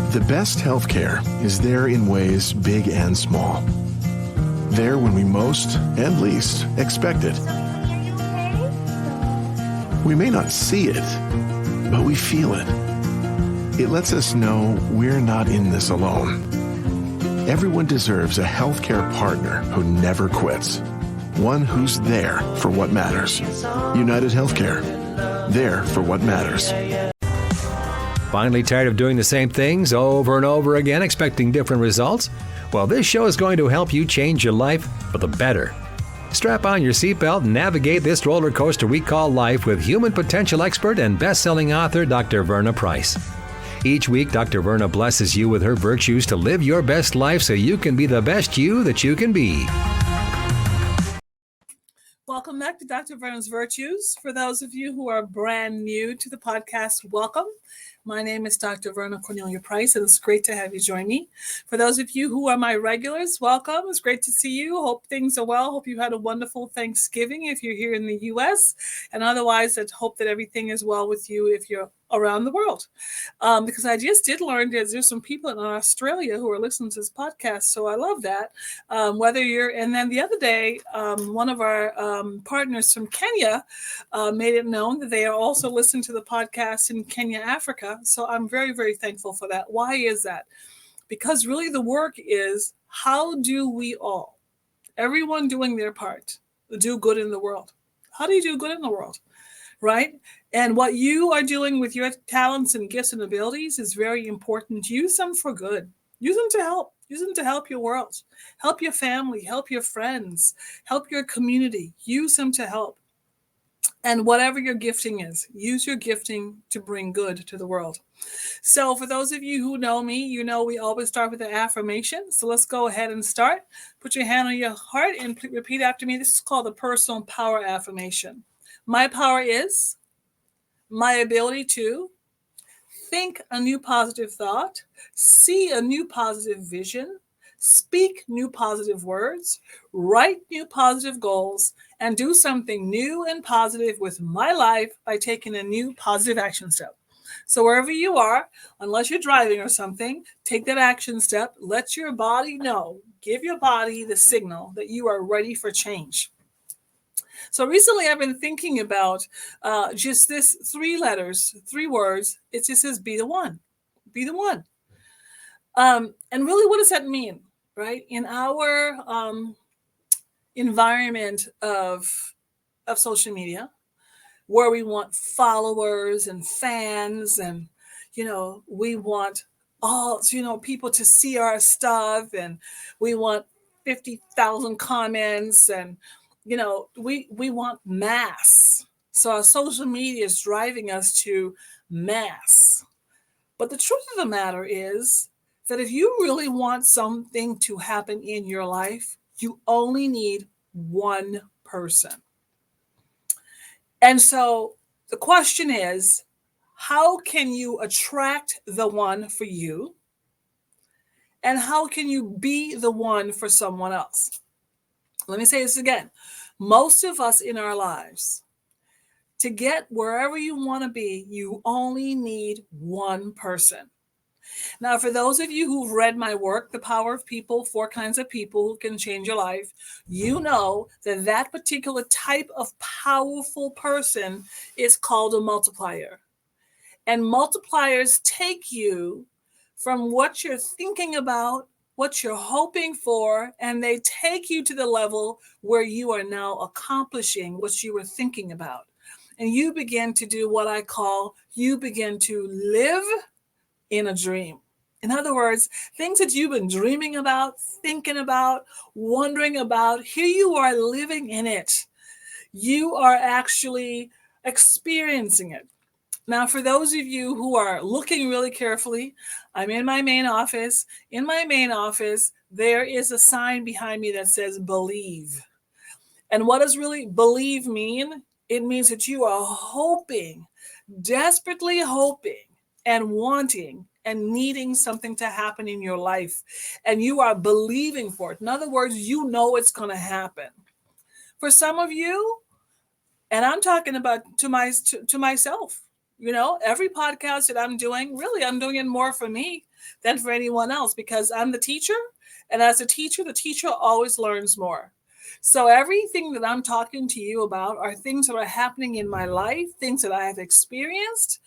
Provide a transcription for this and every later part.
The best healthcare is there in ways big and small. There when we most and least expect it. We may not see it, but we feel it. It lets us know we're not in this alone. Everyone deserves a healthcare partner who never quits. One who's there for what matters. United Healthcare. There for what matters. Finally tired of doing the same things over and over again, expecting different results? Well, this show is going to help you change your life for the better. Strap on your seatbelt and navigate this roller coaster we call life with human potential expert and best-selling author Dr. Verna Price. Each week, Dr. Verna blesses you with her virtues to live your best life so you can be the best you that you can be. Welcome back to Dr. Verna's Virtues. For those of you who are brand new to the podcast, welcome. My name is Dr. Verna Cornelia Price, and it's great to have you join me. For those of you who are my regulars, welcome. It's great to see you. Hope things are well. Hope you had a wonderful Thanksgiving if you're here in the U.S. And otherwise, I hope that everything is well with you if you're around the world. Because I just did learn that there's some people in Australia who are listening to this podcast, so I love that. And then the other day, one of our partners from Kenya made it known that they are also listening to the podcast in Kenya, Africa. So I'm very, very thankful for that. Why is that? Because really the work is, how do we all, everyone doing their part, do good in the world? How do you do good in the world? Right? And what you are doing with your talents and gifts and abilities is very important. Use them for good. Use them to help. Use them to help your world. Help your family. Help your friends. Help your community. Use them to help. And whatever your gifting is, use your gifting to bring good to the world. So for those of you who know me, you know we always start with an affirmation. So let's go ahead and start. Put your hand on your heart and repeat after me. This is called the personal power affirmation. My power is my ability to think a new positive thought, see a new positive vision, speak new positive words, write new positive goals, and do something new and positive with my life by taking a new positive action step. So wherever you are, unless you're driving or something, take that action step. Let your body know. Give your body the signal that you are ready for change. So recently I've been thinking about just this 3 letters, 3 words. It just says, be the one. Be the one. And really, what does that mean, right? In our environment of social media, where we want followers and fans and, we want all, people to see our stuff, and we want 50,000 comments, and we want mass. So our social media is driving us to mass. But the truth of the matter is that if you really want something to happen in your life, you only need one person. And so the question is, how can you attract the one for you? And how can you be the one for someone else? Let me say this again. Most of us in our lives, to get wherever you want to be, you only need one person. Now, for those of you who've read my work, The Power of People, 4 Kinds of People Who Can Change Your Life, you know that that particular type of powerful person is called a multiplier. And multipliers take you from what you're thinking about, what you're hoping for, and they take you to the level where you are now accomplishing what you were thinking about. And you begin to do what I call, you begin to live in a dream. In other words, things that you've been dreaming about, thinking about, wondering about, here you are living in it. You are actually experiencing it. Now, for those of you who are looking really carefully, I'm in my main office. In my main office, there is a sign behind me that says believe. And what does really believe mean? It means that you are hoping, desperately hoping and wanting and needing something to happen in your life. And you are believing for it. In other words, you know it's going to happen. For some of you, and I'm talking about to myself, Every podcast that I'm doing, really, I'm doing it more for me than for anyone else because I'm the teacher. And as a teacher, the teacher always learns more. So everything that I'm talking to you about are things that are happening in my life, things that I have experienced,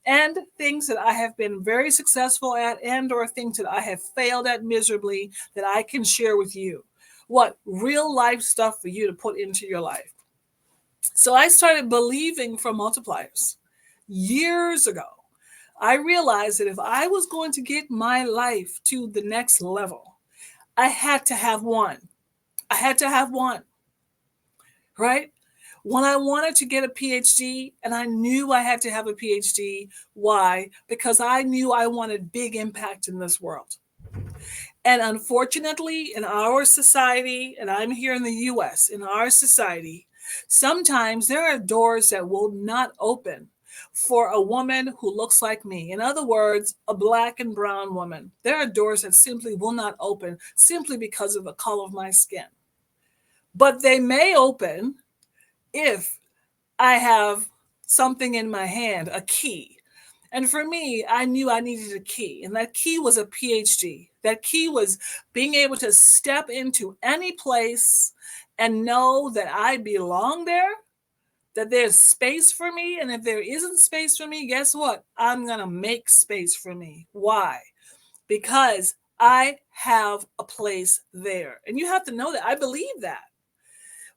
and things that I have been very successful at, and or things that I have failed at miserably that I can share with you. What real life stuff for you to put into your life. So I started believing for multipliers years ago. I realized that if I was going to get my life to the next level, I had to have one. I had to have one, right? When I wanted to get a PhD, and I knew I had to have a PhD, why? Because I knew I wanted big impact in this world. And unfortunately, in our society, and I'm here in the US, in our society, sometimes there are doors that will not open for a woman who looks like me. In other words, a black and brown woman. There are doors that simply will not open simply because of the color of my skin. But they may open if I have something in my hand, a key. And for me, I knew I needed a key, and that key was a PhD. That key was being able to step into any place and know that I belong there, that there's space for me. And if there isn't space for me, guess what? I'm going to make space for me. Why? Because I have a place there. And you have to know that I believe that.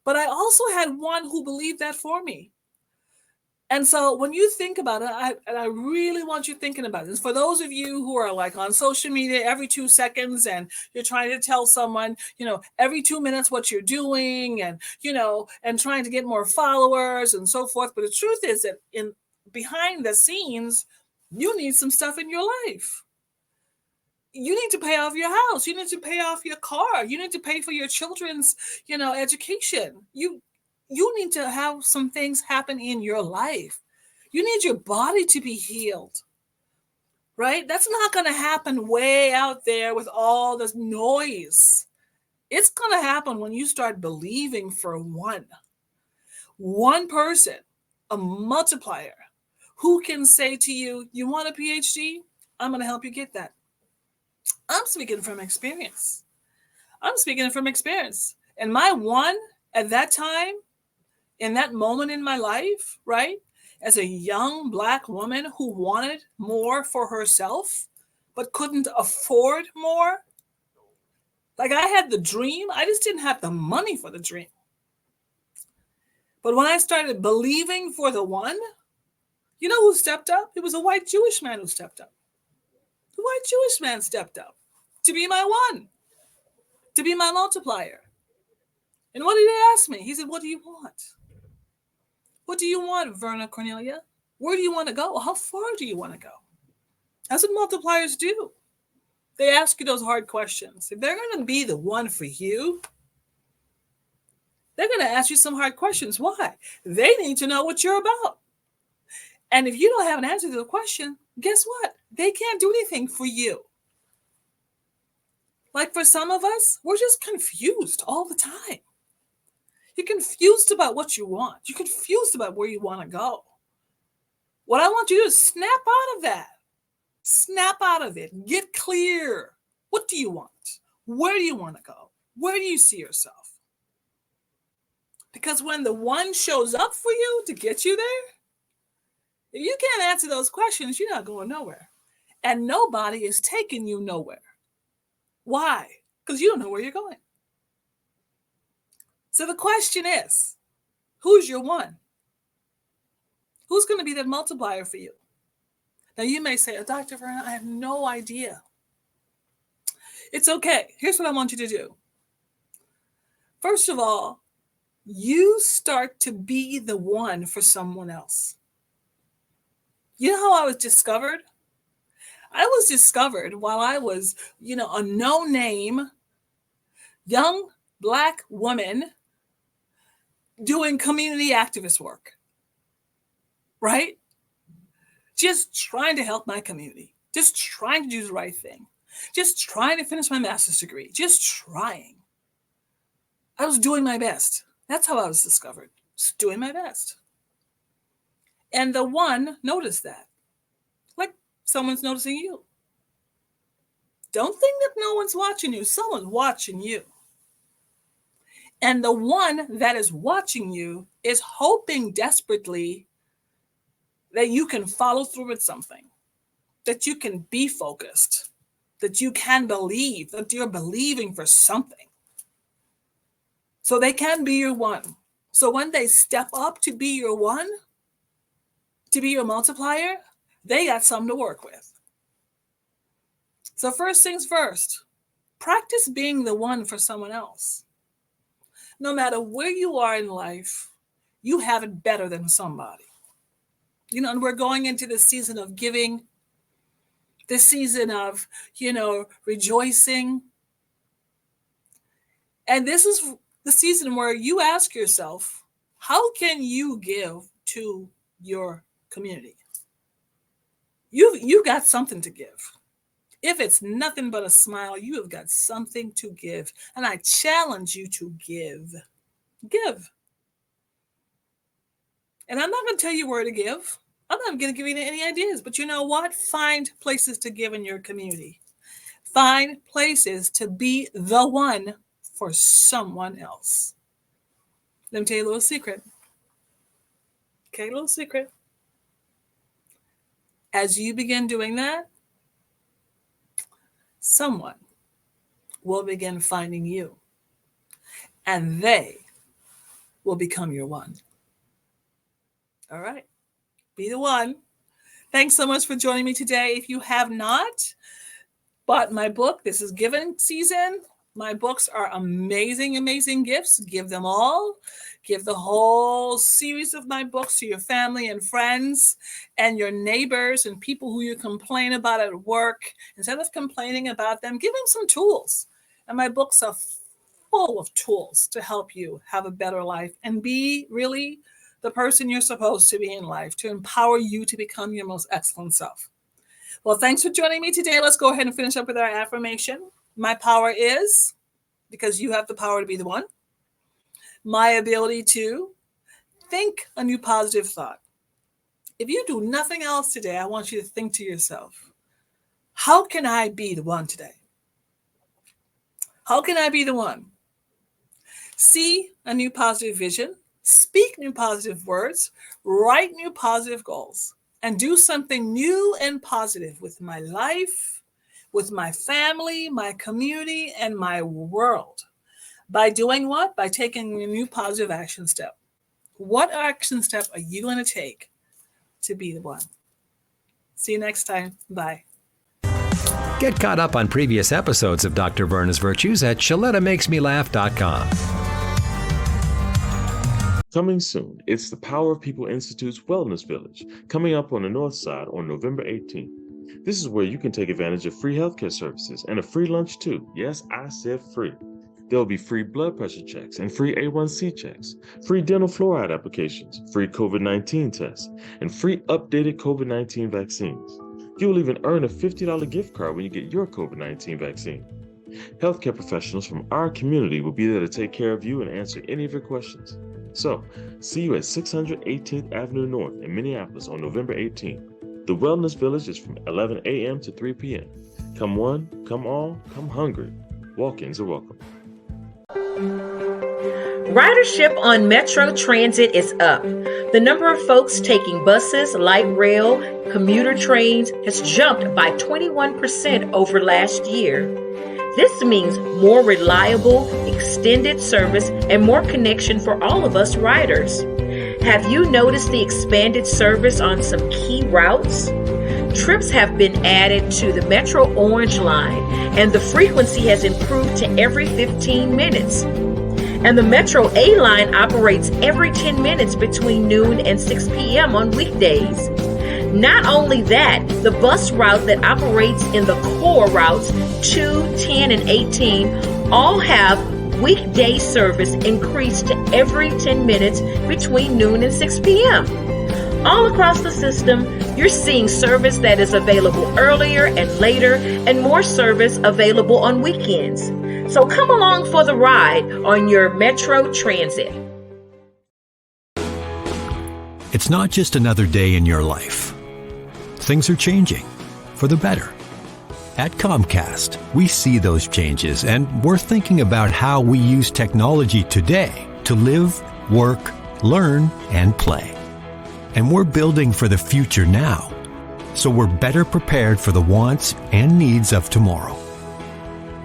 But I also had one who believed that for me. And so when you think about it, I really want you thinking about this. For those of you who are like on social media every 2 seconds and you're trying to tell someone, every 2 minutes what you're doing and, and trying to get more followers and so forth. But the truth is that behind the scenes, you need some stuff in your life. You need to pay off your house. You need to pay off your car. You need to pay for your children's, education. You need to have some things happen in your life. You need your body to be healed, right? That's not going to happen way out there with all this noise. It's going to happen when you start believing for one person, a multiplier, who can say to you, you want a PhD? I'm going to help you get that. I'm speaking from experience. And my one at that time, in that moment in my life, right, as a young Black woman who wanted more for herself, but couldn't afford more. Like I had the dream, I just didn't have the money for the dream. But when I started believing for the one, you know who stepped up? It was a white Jewish man who stepped up. The white Jewish man stepped up to be my one, to be my multiplier. And what did he ask me? He said, what do you want? What do you want, Verna Cornelia? Where do you want to go? How far do you want to go? That's what multipliers do. They ask you those hard questions. If they're going to be the one for you, they're going to ask you some hard questions. Why? They need to know what you're about. And if you don't have an answer to the question, guess what? They can't do anything for you. Like for some of us, we're just confused all the time. You're confused about what you want. You're confused about where you want to go. What I want you to do is snap out of that. Snap out of it. Get clear. What do you want? Where do you want to go? Where do you see yourself? Because when the one shows up for you to get you there, if you can't answer those questions, you're not going nowhere. And nobody is taking you nowhere. Why? Because you don't know where you're going. So the question is, who's your one? Who's going to be that multiplier for you? Now you may say, Dr. Verna, I have no idea. It's okay. Here's what I want you to do. First of all, you start to be the one for someone else. You know how I was discovered? I was discovered while I was, a no-name young Black woman doing community activist work, right? Just trying to help my community, just trying to do the right thing, just trying to finish my master's degree, just trying. I was doing my best. That's how I was discovered, just doing my best. And the one noticed that. Like someone's noticing you. Don't think that no one's watching you. Someone's watching you. And the one that is watching you is hoping desperately that you can follow through with something, that you can be focused, that you can believe, that you're believing for something. So they can be your one. So when they step up to be your one, to be your multiplier, they got something to work with. So first things first, practice being the one for someone else. No matter where you are in life, you have it better than somebody. And we're going into this season of giving, this season of, rejoicing. And this is the season where you ask yourself, how can you give to your community? You got something to give. If it's nothing but a smile, you have got something to give. And I challenge you to give. Give. And I'm not going to tell you where to give. I'm not going to give you any ideas. But you know what? Find places to give in your community. Find places to be the one for someone else. Let me tell you a little secret. Okay, a little secret. As you begin doing that, someone will begin finding you, and they will become your one. All right. Be the one. Thanks so much for joining me today. If you have not bought my book, this is giving season. My books are amazing, amazing gifts. Give them all. Give the whole series of my books to your family and friends and your neighbors and people who you complain about at work. Instead of complaining about them, give them some tools. And my books are full of tools to help you have a better life and be really the person you're supposed to be in life, to empower you to become your most excellent self. Well, thanks for joining me today. Let's go ahead and finish up with our affirmation. My power is, because you have the power to be the one, my ability to think a new positive thought. If you do nothing else today, I want you to think to yourself, how can I be the one today? How can I be the one? See a new positive vision, speak new positive words, write new positive goals, and do something new and positive with my life, with my family, my community, and my world. By doing what? By taking a new positive action step. What action step are you going to take to be the one? See you next time. Bye. Get caught up on previous episodes of Dr. Verna's Virtues at ShalettaMakesMeLaugh.com. Coming soon, it's the Power of People Institute's Wellness Village, coming up on the North Side on November 18th. This is where you can take advantage of free healthcare services and a free lunch too. Yes, I said free. There will be free blood pressure checks and free A1C checks, free dental fluoride applications, free COVID-19 tests, and free updated COVID-19 vaccines. You will even earn a $50 gift card when you get your COVID-19 vaccine. Healthcare professionals from our community will be there to take care of you and answer any of your questions. So, see you at 600 18th Avenue North in Minneapolis on November 18th. The Wellness Village is from 11 a.m. to 3 p.m. Come one, come all, come hungry. Walk-ins are welcome. Ridership on Metro Transit is up. The number of folks taking buses, light rail, commuter trains has jumped by 21% over last year. This means more reliable, extended service and more connection for all of us riders. Have you noticed the expanded service on some key routes? Trips have been added to the Metro Orange line, and the frequency has improved to every 15 minutes. And the Metro A line operates every 10 minutes between noon and 6 p.m. on weekdays. Not only that, the bus route that operates in the core routes 2, 10, and 18 all have weekday service increased to every 10 minutes between noon and 6 p.m. All across the system, you're seeing service that is available earlier and later, and more service available on weekends. So come along for the ride on your Metro Transit. It's not just another day in your life. Things are changing for the better. At Comcast, we see those changes, and we're thinking about how we use technology today to live, work, learn, and play. And we're building for the future now, so we're better prepared for the wants and needs of tomorrow.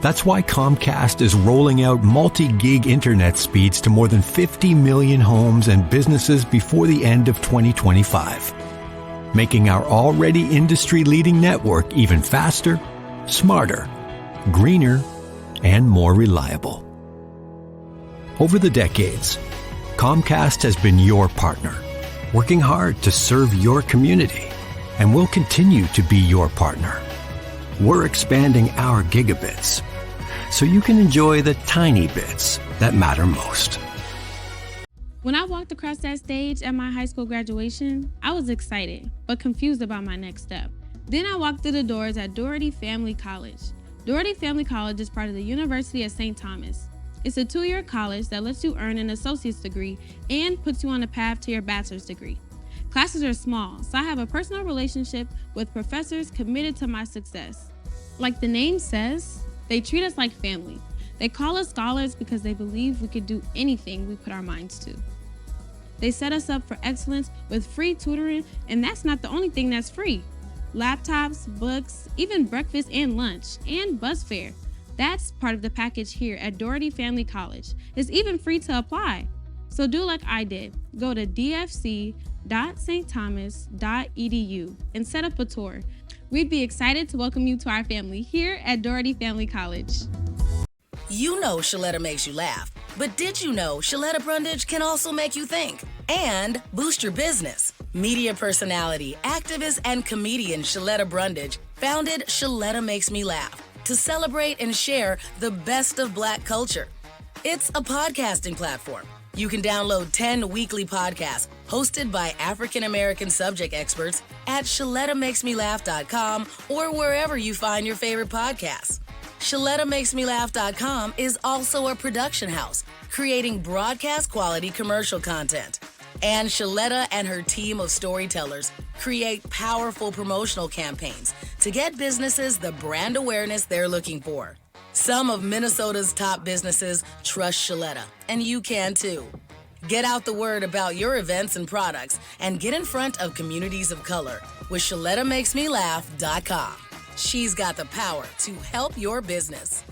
That's why Comcast is rolling out multi-gig internet speeds to more than 50 million homes and businesses before the end of 2025, making our already industry-leading network even faster, smarter, greener, and more reliable. Over the decades, Comcast has been your partner, working hard to serve your community, and will continue to be your partner. We're expanding our gigabits so you can enjoy the tiny bits that matter most. When I walked across that stage at my high school graduation, I was excited, but confused about my next step. Then I walked through the doors at Doherty Family College. Doherty Family College is part of the University of St. Thomas. It's a 2-year college that lets you earn an associate's degree and puts you on a path to your bachelor's degree. Classes are small, so I have a personal relationship with professors committed to my success. Like the name says, they treat us like family. They call us scholars because they believe we could do anything we put our minds to. They set us up for excellence with free tutoring, and that's not the only thing that's free. Laptops, books, even breakfast and lunch, and bus fare. That's part of the package here at Doherty Family College. It's even free to apply. So do like I did. Go to dfc.stthomas.edu and set up a tour. We'd be excited to welcome you to our family here at Doherty Family College. You know Shaletta makes you laugh, but did you know Shaletta Brundage can also make you think and boost your business? Media personality, activist, and comedian Shaletta Brundage founded Shaletta Makes Me Laugh to celebrate and share the best of Black culture. It's a podcasting platform. You can download 10 weekly podcasts hosted by African-American subject experts at ShalettaMakesMeLaugh.com or wherever you find your favorite podcasts. ShalettaMakesMeLaugh.com is also a production house, creating broadcast-quality commercial content. And Shaletta and her team of storytellers create powerful promotional campaigns to get businesses the brand awareness they're looking for. Some of Minnesota's top businesses trust Shaletta, and you can too. Get out the word about your events and products and get in front of communities of color with ShalettaMakesMeLaugh.com. She's got the power to help your business.